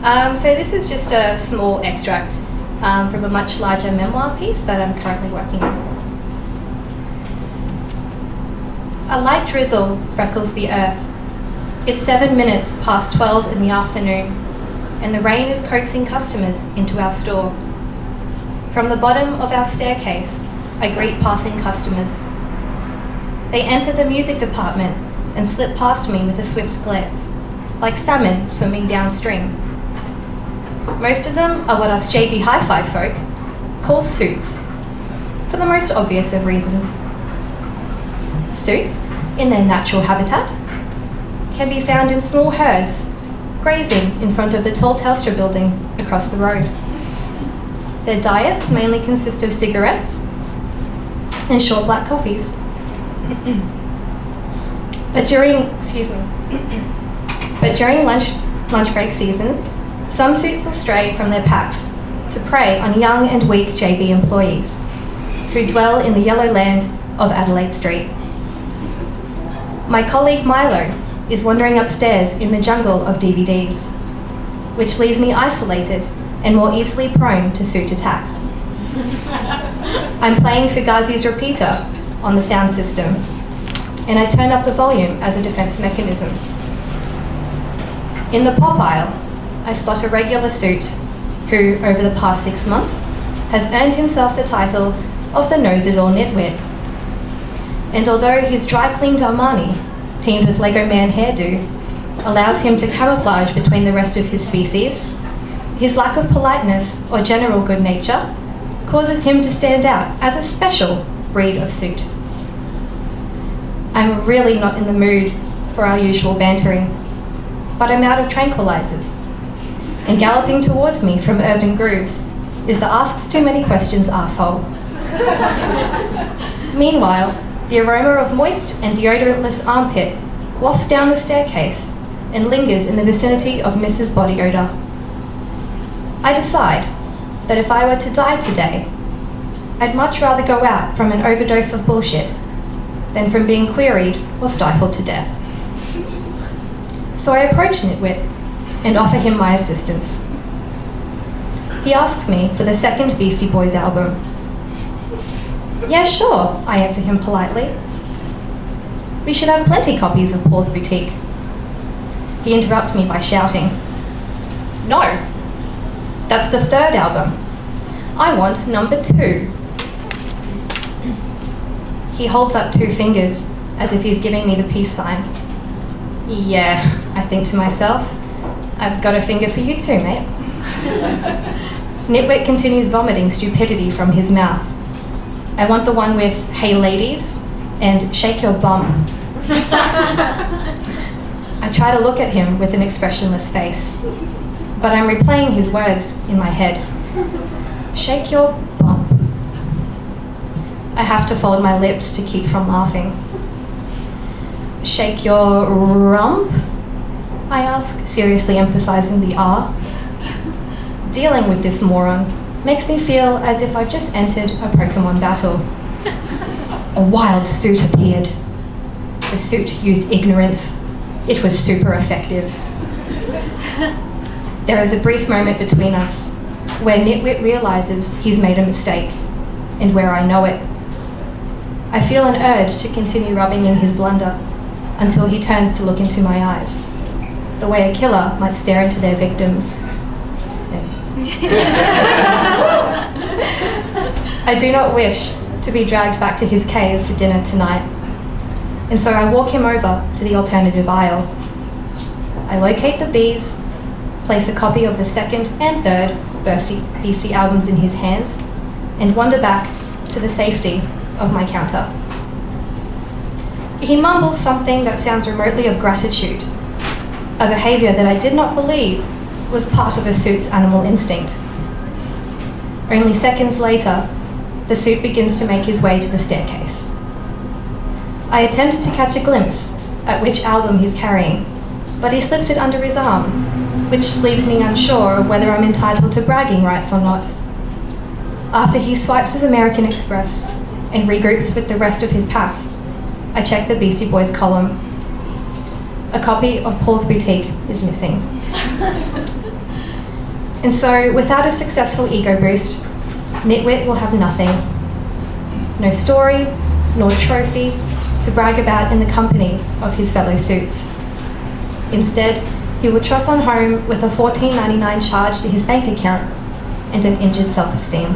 So this is just a small extract from a much larger memoir piece that I'm currently working on. A light drizzle freckles the earth. It's 7 minutes past 12 in the afternoon, and the rain is coaxing customers into our store. From the bottom of our staircase, I greet passing customers. They enter the music department and slip past me with a swift glance, like salmon swimming downstream. Most of them are what us JB Hi-Fi folk call suits, for the most obvious of reasons. Suits, in their natural habitat, can be found in small herds, grazing in front of the tall Telstra building across the road. Their diets mainly consist of cigarettes and short black coffees. But during lunch break season, some suits will stray from their packs to prey on young and weak JB employees who dwell in the yellow land of Adelaide Street. My colleague Milo is wandering upstairs in the jungle of DVDs, which leaves me isolated and more easily prone to suit attacks. I'm playing Fugazi's repeater on the sound system, and I turn up the volume as a defense mechanism. In the pop aisle, I spot a regular suit who, over the past 6 months, has earned himself the title of the Knows-It-All Nitwit. And although his dry-cleaned Armani, teamed with Lego Man hairdo, allows him to camouflage between the rest of his species, his lack of politeness or general good nature causes him to stand out as a special breed of suit. I'm really not in the mood for our usual bantering, but I'm out of tranquilizers, and galloping towards me from urban grooves is the asks too many questions arsehole. Meanwhile, the aroma of moist and deodorantless armpit wafts down the staircase and lingers in the vicinity of Mrs. Body Odour. I decide that if I were to die today, I'd much rather go out from an overdose of bullshit than from being queried or stifled to death. So I approach Nitwit and offer him my assistance. He asks me for the second Beastie Boys album. Yeah, sure, I answer him politely. We should have plenty copies of Paul's Boutique. He interrupts me by shouting, "No, that's the third album. I want number 2. He holds up 2 fingers as if he's giving me the peace sign. Yeah, I think to myself, I've got a finger for you too, mate. Nitwit continues vomiting stupidity from his mouth. I want the one with, "Hey ladies," and "Shake your bum." I try to look at him with an expressionless face, but I'm replaying his words in my head. Shake your bum. I have to fold my lips to keep from laughing. Shake your rump? I ask, seriously emphasizing the R. Dealing with this moron makes me feel as if I've just entered a Pokemon battle. A wild suit appeared. The suit used ignorance. It was super effective. There is a brief moment between us where Nitwit realizes he's made a mistake, and where I know it. I feel an urge to continue rubbing in his blunder until he turns to look into my eyes, the way a killer might stare into their victims. I do not wish to be dragged back to his cave for dinner tonight, and so I walk him over to the alternative aisle. I locate the bees, place a copy of the second and third Beastie albums in his hands, and wander back to the safety of my counter. He mumbles something that sounds remotely of gratitude, a behaviour that I did not believe was part of a suit's animal instinct. Only seconds later, the suit begins to make his way to the staircase. I attempt to catch a glimpse at which album he's carrying, but he slips it under his arm, which leaves me unsure of whether I'm entitled to bragging rights or not. After he swipes his American Express and regroups with the rest of his pack, I check the Beastie Boys column. A copy of Paul's Boutique is missing. And so, without a successful ego boost, Nitwit will have nothing. No story, nor trophy to brag about in the company of his fellow suits. Instead, he will trot on home with a $14.99 charge to his bank account and an injured self-esteem.